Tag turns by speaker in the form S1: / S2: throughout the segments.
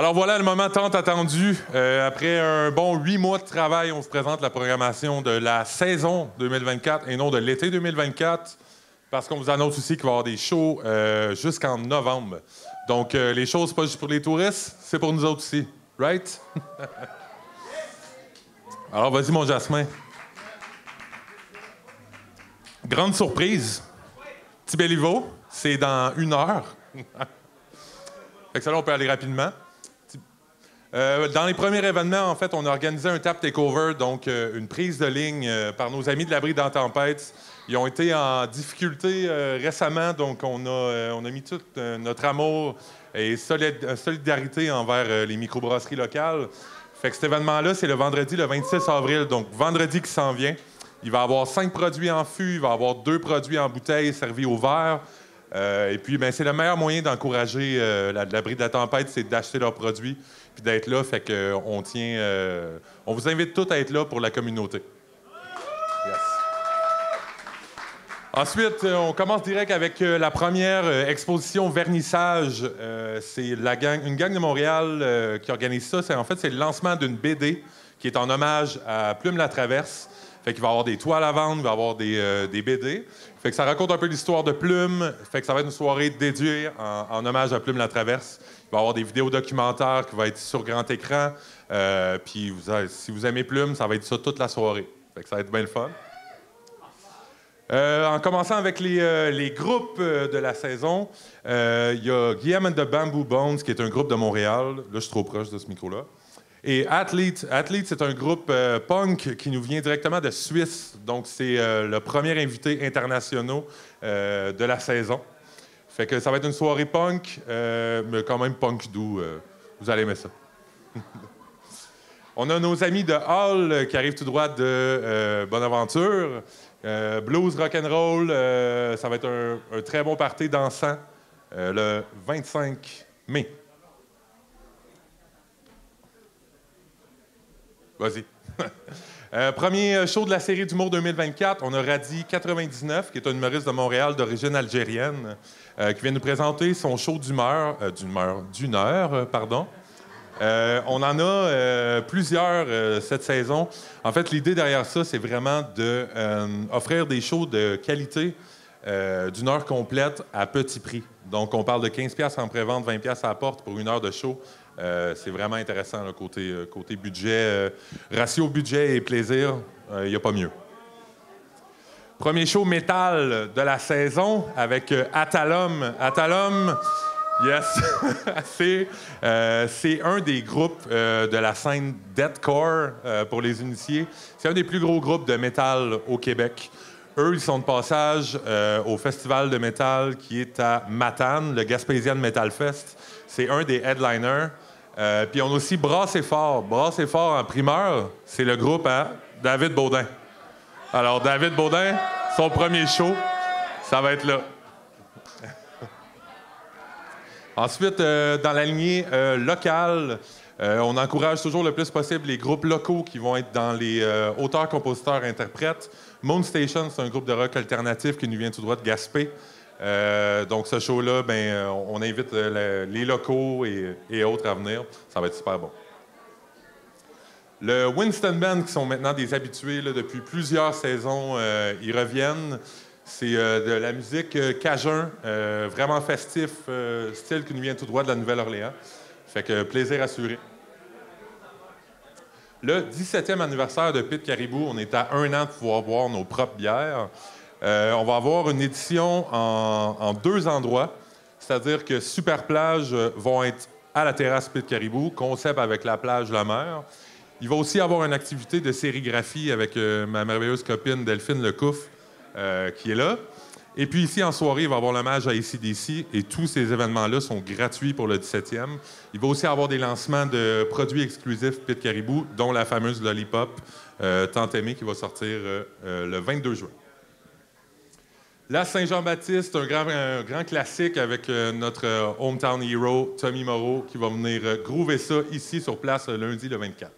S1: Alors voilà le moment tant attendu. Après un bon 8 mois de travail, on vous présente la programmation de la saison 2024 et non de l'été 2024, parce qu'on vous annonce aussi qu'il va y avoir des shows jusqu'en novembre. Donc les shows, c'est pas juste pour les touristes, c'est pour nous autres aussi. Right? Alors vas-y mon Jasmin. Grande surprise. Petit-Béliveau, c'est dans 1 heure. Fait que ça là, on peut aller rapidement. Dans les premiers événements, en fait, on a organisé un tap takeover, donc une prise de ligne par nos amis de l'abri dans Tempête. Ils ont été en difficulté récemment, donc on a mis tout notre amour et solidarité envers les microbrasseries locales. Fait que cet événement-là, c'est le vendredi, le 26 avril, donc vendredi qui s'en vient. Il va y avoir 5 produits en fût, il va y avoir 2 produits en bouteille servis au verre. Et puis, ben, c'est le meilleur moyen d'encourager l'abri de la tempête, c'est d'acheter leurs produits puis d'être là. Fait que on vous invite tous à être là pour la communauté. Yes. Ensuite, on commence direct avec la première exposition vernissage. C'est une gang de Montréal qui organise ça. C'est le lancement d'une BD qui est en hommage à Plume la Traverse. Fait qu'il va y avoir des toiles à vendre, il va y avoir des BD. Fait que ça raconte un peu l'histoire de Plume. Fait que ça va être une soirée dédiée en hommage à Plume la Traverse. Il va y avoir des vidéos documentaires qui vont être sur grand écran. Puis si vous aimez Plume, ça va être ça toute la soirée. Fait que ça va être bien le fun. En commençant avec les groupes de la saison, il y a Guillaume and the Bamboo Bones, qui est un groupe de Montréal. Là, je suis trop proche de ce micro-là. Et Athlete, c'est un groupe punk qui nous vient directement de Suisse. Donc, c'est le premier invité international de la saison. Fait que ça va être une soirée punk, mais quand même punk doux. Vous allez aimer ça. On a nos amis de Hall qui arrivent tout droit de Bonaventure. Blues, rock'n'roll, ça va être un très bon party dansant le 25 mai. Vas-y. Premier show de la série d'humour 2024, on a Radi 99, qui est un humoriste de Montréal d'origine algérienne, qui vient nous présenter son show d'une heure. On en a plusieurs cette saison. En fait, l'idée derrière ça, c'est vraiment d'offrir des shows de qualité d'une heure complète à petit prix. Donc, on parle de 15$ en pré-vente, 20$ à la porte pour 1 heure de show. C'est vraiment intéressant, le côté budget. Ratio budget et plaisir, il n'y a pas mieux. Premier show métal de la saison avec Atalum. Atalum, yes! c'est un des groupes de la scène deathcore pour les initiés. C'est un des plus gros groupes de métal au Québec. Eux, ils sont de passage au festival de métal qui est à Matane, le Gaspésian Metal Fest. C'est un des headliners. Puis on a aussi Brassez Fort. Brassez Fort en primeur, c'est le groupe à David Baudin. Alors, David Baudin, son premier show, ça va être là. Ensuite, dans la lignée locale, on encourage toujours le plus possible les groupes locaux qui vont être dans les auteurs, compositeurs, interprètes. Moon Station, c'est un groupe de rock alternatif qui nous vient tout droit de Gaspé. Donc, ce show-là, on invite les locaux et autres à venir. Ça va être super bon. Le Winston Band, qui sont maintenant des habitués là, depuis plusieurs saisons, ils reviennent. C'est de la musique cajun, vraiment festif, style qui nous vient tout droit de la Nouvelle-Orléans. Fait que plaisir assuré. Le 17e anniversaire de Pit Caribou, on est à 1 an de pouvoir boire nos propres bières. On va avoir une édition en 2 endroits, c'est-à-dire que Super Plage vont être à la terrasse Pit Caribou, concept avec la plage, la mer. Il va aussi avoir une activité de sérigraphie avec ma merveilleuse copine Delphine Lecouf, qui est là. Et puis ici, en soirée, il va y avoir l'hommage à AC/DC et tous ces événements-là sont gratuits pour le 17e. Il va aussi avoir des lancements de produits exclusifs Pit Caribou, dont la fameuse Lollipop tant aimée qui va sortir le 22 juin. La Saint-Jean-Baptiste, un grand classique avec notre hometown hero, Tommy Moreau, qui va venir groover ça ici sur place lundi le 24.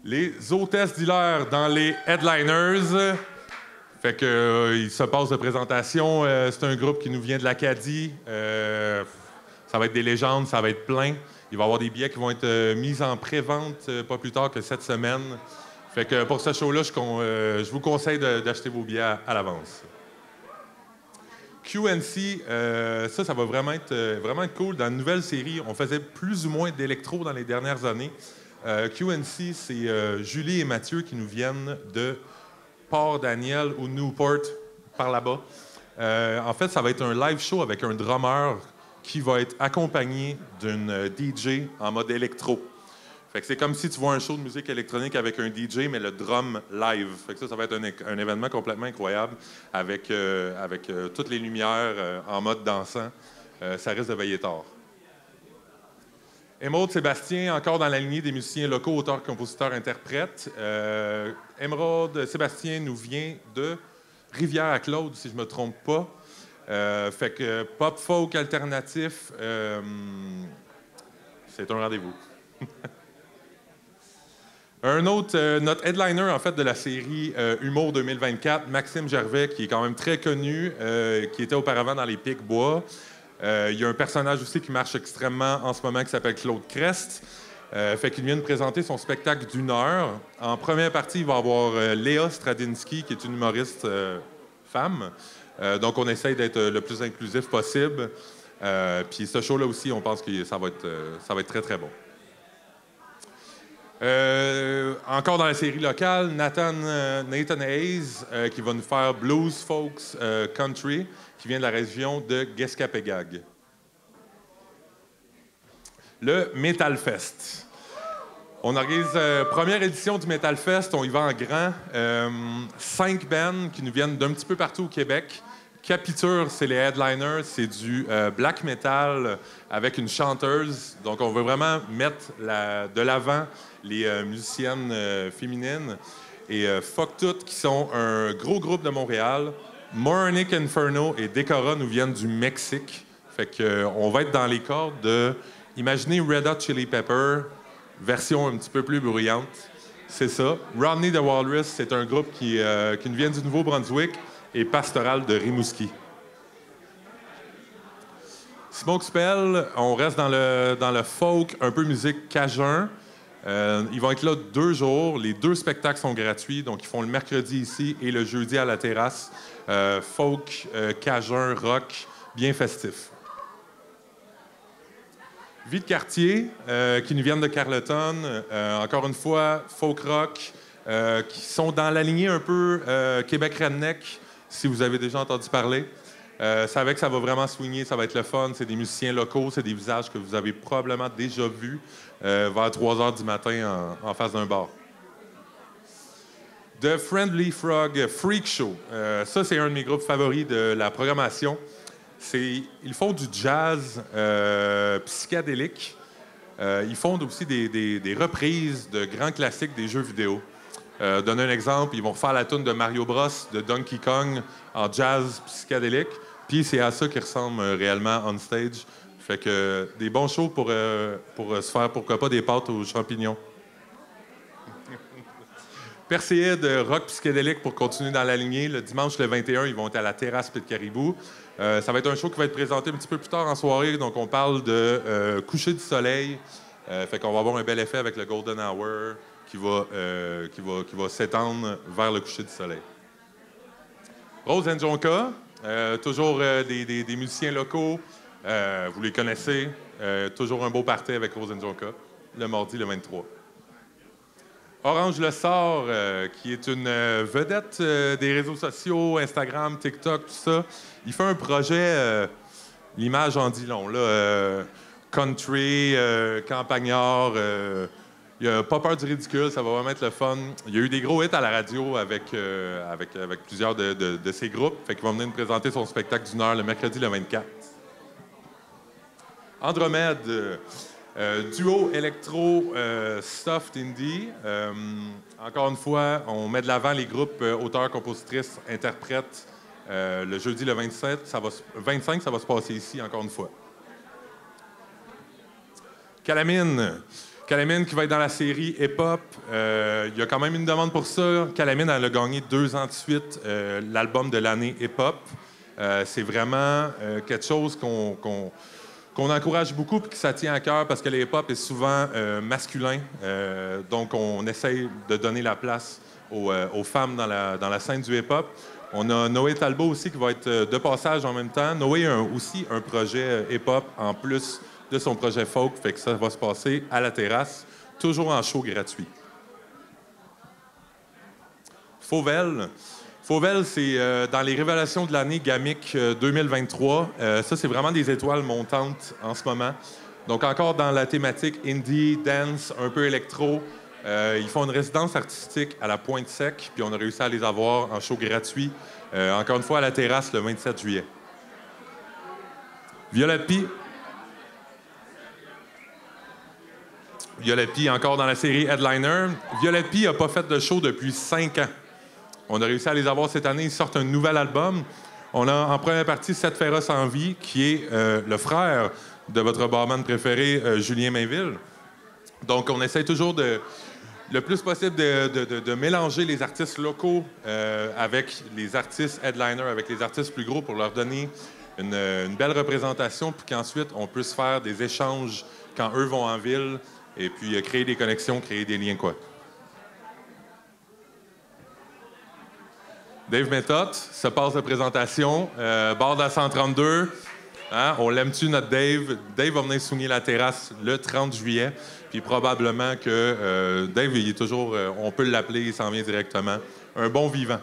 S1: Les hôtesses d'hilaire dans les headliners. Fait que il se passe de présentation. C'est un groupe qui nous vient de l'Acadie. Ça va être des légendes, ça va être plein. Il va y avoir des billets qui vont être mis en pré-vente pas plus tard que cette semaine. Fait que pour ce show-là, je vous conseille d'acheter vos billets à l'avance. QNC, ça va vraiment être cool. Dans une nouvelle série, on faisait plus ou moins d'électro dans les dernières années. QNC, c'est Julie et Mathieu qui nous viennent de Port-Daniel ou Newport, par là-bas. En fait, ça va être un live show avec un drummer qui va être accompagné d'une DJ en mode électro. Fait que c'est comme si tu vois un show de musique électronique avec un DJ, mais le drum live. Fait que ça va être un événement complètement incroyable avec toutes les lumières en mode dansant. Ça risque de veiller tard. Émeraude Sébastien, encore dans la lignée des musiciens locaux, auteurs, compositeurs, interprètes. Émeraude Sébastien nous vient de Rivière-à-Claude, si je ne me trompe pas. Fait que pop folk alternatif, c'est un rendez-vous. Notre headliner en fait de la série Humour 2024, Maxime Gervais, qui est quand même très connu, qui était auparavant dans les Pics-Bois. Il y a un personnage aussi qui marche extrêmement en ce moment qui s'appelle Claude Crest. Fait qu'il vient de présenter son spectacle d'1 heure. En première partie, il va y avoir Léa Stradinsky, qui est une humoriste femme. Donc, on essaye d'être le plus inclusif possible. Puis ce show-là aussi, on pense que ça va être très, très bon. Encore dans la série locale, Nathan Hayes, qui va nous faire Blues Folks Country, qui vient de la région de Guescapégag. Le Metal Fest. On organise première édition du Metal Fest, on y va en grand. 5 bands qui nous viennent d'un petit peu partout au Québec. Capiture, c'est les headliners, c'est du black metal avec une chanteuse. Donc, on veut vraiment mettre de l'avant les musiciennes féminines. Et Fuck Tout, qui sont un gros groupe de Montréal. Moronic Inferno et Decora nous viennent du Mexique. Fait qu'on va être dans les cordes de... Imaginez Red Hot Chili Pepper, version un petit peu plus bruyante. C'est ça. Rodney the Walrus, c'est un groupe qui nous vient du Nouveau-Brunswick et Pastoral de Rimouski. Smoke Spell, on reste dans le folk, un peu musique cajun. Ils vont être là 2 jours. Les 2 spectacles sont gratuits, donc ils font le mercredi ici et le jeudi à la terrasse. Folk, cajun, rock, bien festif. Vie de quartier, qui nous viennent de Carleton. Encore une fois, folk rock, qui sont dans la lignée un peu Québec Redneck, si vous avez déjà entendu parler. C'est avec que ça va vraiment swinger, ça va être le fun. C'est des musiciens locaux, c'est des visages que vous avez probablement déjà vus vers 3 heures du matin en face d'un bar. The Friendly Frog Freak Show. Ça, c'est un de mes groupes favoris de la programmation. Ils font du jazz psychédélique. Ils font aussi des reprises de grands classiques des jeux vidéo. Donner un exemple, ils vont refaire la tune de Mario Bros de Donkey Kong en jazz psychédélique. Puis c'est à ça qu'ils ressemblent réellement on stage. Fait que des bons shows pour se faire, pourquoi pas, des pâtes aux champignons. Perséide rock psychédélique pour continuer dans la lignée. Le dimanche le 21, ils vont être à la terrasse Pit Caribou. Ça va être un show qui va être présenté un petit peu plus tard en soirée. Donc, on parle de coucher du soleil. Fait qu'on va avoir un bel effet avec le Golden Hour qui va s'étendre vers le coucher du soleil. Rose and Jonka, toujours des musiciens locaux. Vous les connaissez. Toujours un beau party avec Rose and Jonka, le mardi le 23. Orange Le Sort, qui est une vedette des réseaux sociaux, Instagram, TikTok, tout ça. Il fait un projet, l'image en dit long, là, country, campagnard. Il n'a pas peur du ridicule, ça va vraiment être le fun. Il y a eu des gros hits à la radio avec plusieurs de ses groupes. Fait qu'il va venir nous présenter son spectacle d'1 heure le mercredi le 24. Andromède. Duo électro soft indie. Encore une fois, on met de l'avant les groupes auteurs, compositrices, interprètes. Le jeudi le 25, ça va se passer ici, encore une fois. Calamine qui va être dans la série Hip-Hop. Il y a quand même une demande pour ça. Calamine, elle a gagné 2 ans de suite l'album de l'année Hip-Hop. C'est vraiment quelque chose qu'on encourage beaucoup et que ça tient à cœur parce que le hip-hop est souvent masculin. Donc, on essaye de donner la place aux femmes dans la scène du hip-hop. On a Noé Talbot aussi qui va être de passage en même temps. Noé a aussi un projet hip-hop en plus de son projet folk, fait que ça va se passer à la terrasse, toujours en show gratuit. Fauvel. Fauvel, c'est dans les révélations de l'année GAMIC 2023. Ça, c'est vraiment des étoiles montantes en ce moment. Donc, encore dans la thématique indie, dance, un peu électro. Ils font une résidence artistique à la Pointe-Sec, puis on a réussi à les avoir en show gratuit, encore une fois à la terrasse le 27 juillet. Violette P. Violette P, encore dans la série Headliner. Violette P n'a pas fait de show depuis 5 ans. On a réussi à les avoir cette année. Ils sortent un nouvel album. On a en première partie Seth Féroce en vie, qui est le frère de votre barman préféré, Julien Mainville. Donc, on essaie toujours le plus possible de mélanger les artistes locaux avec les artistes headliners, avec les artistes plus gros pour leur donner une belle représentation, puis qu'ensuite, on puisse faire des échanges quand eux vont en ville et puis créer des connexions, créer des liens, quoi. Dave Méthode, se passe de présentation. Bar de la 132. Hein? On l'aime-tu, notre Dave? Dave va venir souligner la terrasse le 30 juillet. Puis probablement que Dave, il est toujours... on peut l'appeler, il s'en vient directement. Un bon vivant.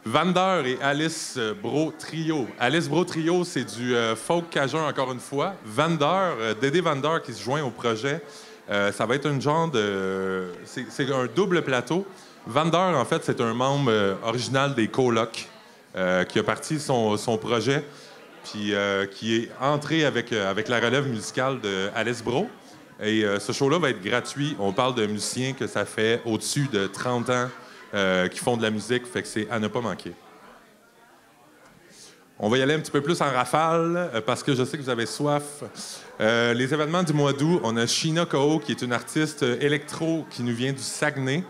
S1: Vander et Alice Bro Trio. Alice Bro Trio, c'est du folk cajun, encore une fois. Vander, Dédé Vander qui se joint au projet. Ça va être une genre de... C'est un double plateau. Vander, en fait, c'est un membre original des Colocs qui a parti son projet, puis qui est entré avec la relève musicale de Alice Bro. Et ce show-là va être gratuit. On parle de musiciens que ça fait au-dessus de 30 ans qui font de la musique, fait que c'est à ne pas manquer. On va y aller un petit peu plus en rafale parce que je sais que vous avez soif. Les événements du mois d'août, on a Sheena Koho, qui est une artiste électro qui nous vient du Saguenay.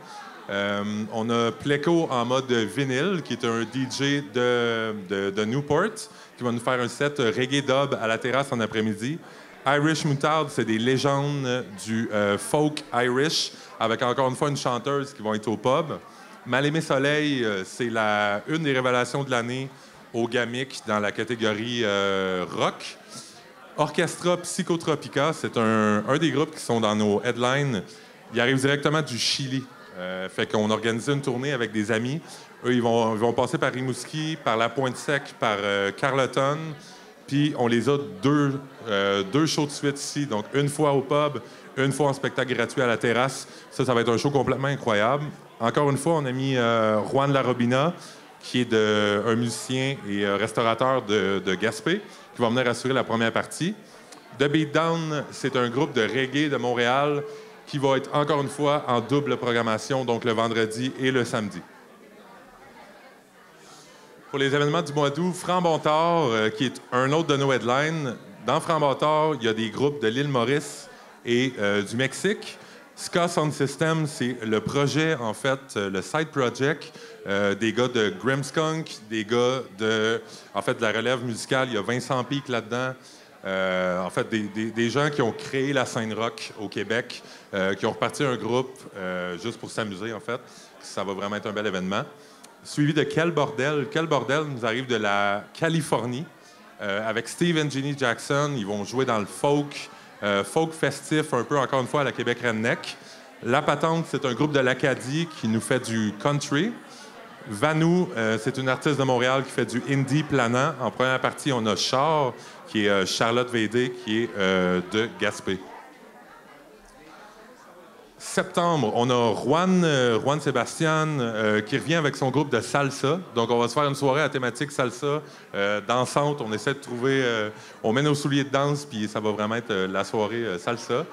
S1: On a Pleco en mode vinyle, qui est un DJ de Newport, qui va nous faire un set reggae dub à la terrasse en après-midi. Irish Moutarde, c'est des légendes du folk Irish, avec encore une fois une chanteuse qui va être au pub. Mal-Aimé Soleil, c'est une des révélations de l'année au GAMIC dans la catégorie rock. Orchestra Psychotropica, c'est un des groupes qui sont dans nos headlines. Ils arrivent directement du Chili. Fait qu'on organisait une tournée avec des amis. Eux, ils vont passer par Rimouski, par la Pointe-Sec, par Carleton. Puis on les a deux shows de suite ici. Donc, une fois au pub, une fois en spectacle gratuit à la terrasse. Ça va être un show complètement incroyable. Encore une fois, on a mis Juan Larobina, qui est un musicien et restaurateur de Gaspé, qui va venir assurer la première partie. The Beatdown, c'est un groupe de reggae de Montréal qui va être, encore une fois, en double programmation, donc le vendredi et le samedi. Pour les événements du mois d'août, Franc-Bontard, qui est un autre de nos headlines. Dans Franc-Bontard, il y a des groupes de l'île Maurice et du Mexique. Ska Sound System, c'est le projet, en fait, le side project des gars de Grimmskunk, des gars de la relève musicale. Il y a Vincent Pic là-dedans. En fait, des gens qui ont créé la scène rock au Québec, qui ont reparti un groupe juste pour s'amuser, en fait. Ça va vraiment être un bel événement. Suivi de Quel Bordel. Quel Bordel nous arrive de la Californie. Avec Steve and Ginny Jackson, ils vont jouer dans le folk festif, un peu, encore une fois, à la Québec Redneck. La Patente, c'est un groupe de l'Acadie qui nous fait du country. Vanou, c'est une artiste de Montréal qui fait du indie planant. En première partie, on a Char, qui est Charlotte Védé, qui est de Gaspé. Septembre, on a Juan Sébastien qui revient avec son groupe de salsa. Donc, on va se faire une soirée à thématique salsa, dansante. On essaie de trouver... on met nos souliers de danse, puis ça va vraiment être la soirée salsa.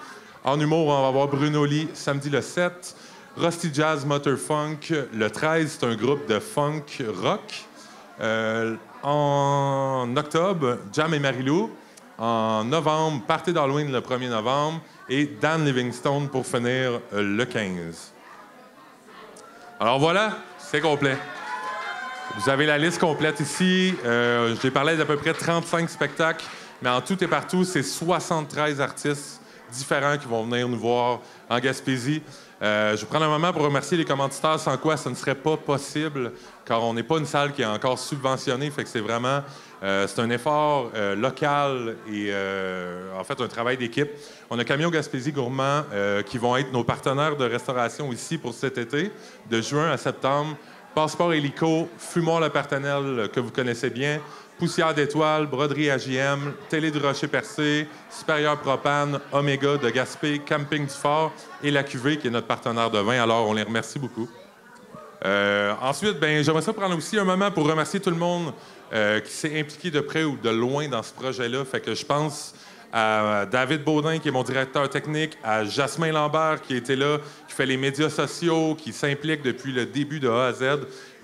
S1: En humour, on va avoir Bruno Lee samedi le 7. Rusty Jazz Motor Funk, le 13, c'est un groupe de funk rock. En octobre, Jam et Marilou. En novembre, Party d'Halloween le 1er novembre. Et Dan Livingstone pour finir le 15. Alors voilà, c'est complet. Vous avez la liste complète ici. J'ai parlé d'à peu près 35 spectacles Mais en tout et partout, c'est 73 artistes différents qui vont venir nous voir en Gaspésie. Je vais prendre un moment pour remercier les commanditaires, sans quoi ce ne serait pas possible, car on n'est pas une salle qui est encore subventionnée, fait que c'est vraiment c'est un effort local et en fait un travail d'équipe. On a Camion Gaspésie Gourmand qui vont être nos partenaires de restauration ici pour cet été, de juin à septembre. Passeport Hélico, Fumoir Le Partenel que vous connaissez bien, Poussière d'étoiles, Broderie AJM, Télé du Rocher-Percé, Supérieur Propane, Oméga de Gaspé, Camping du Fort et La Cuvée, qui est notre partenaire de vin. Alors, on les remercie beaucoup. Ensuite, j'aimerais ça prendre aussi un moment pour remercier tout le monde qui s'est impliqué de près ou de loin dans ce projet-là. Fait que je pense à David Baudin, qui est mon directeur technique, à Jasmin Lambert, qui était là, qui fait les médias sociaux, qui s'implique depuis le début de A à Z.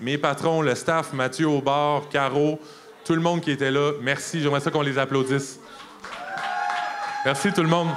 S1: Mes patrons, le staff, Mathieu Aubard, Caro, tout le monde qui était là, merci. J'aimerais ça qu'on les applaudisse. Merci tout le monde.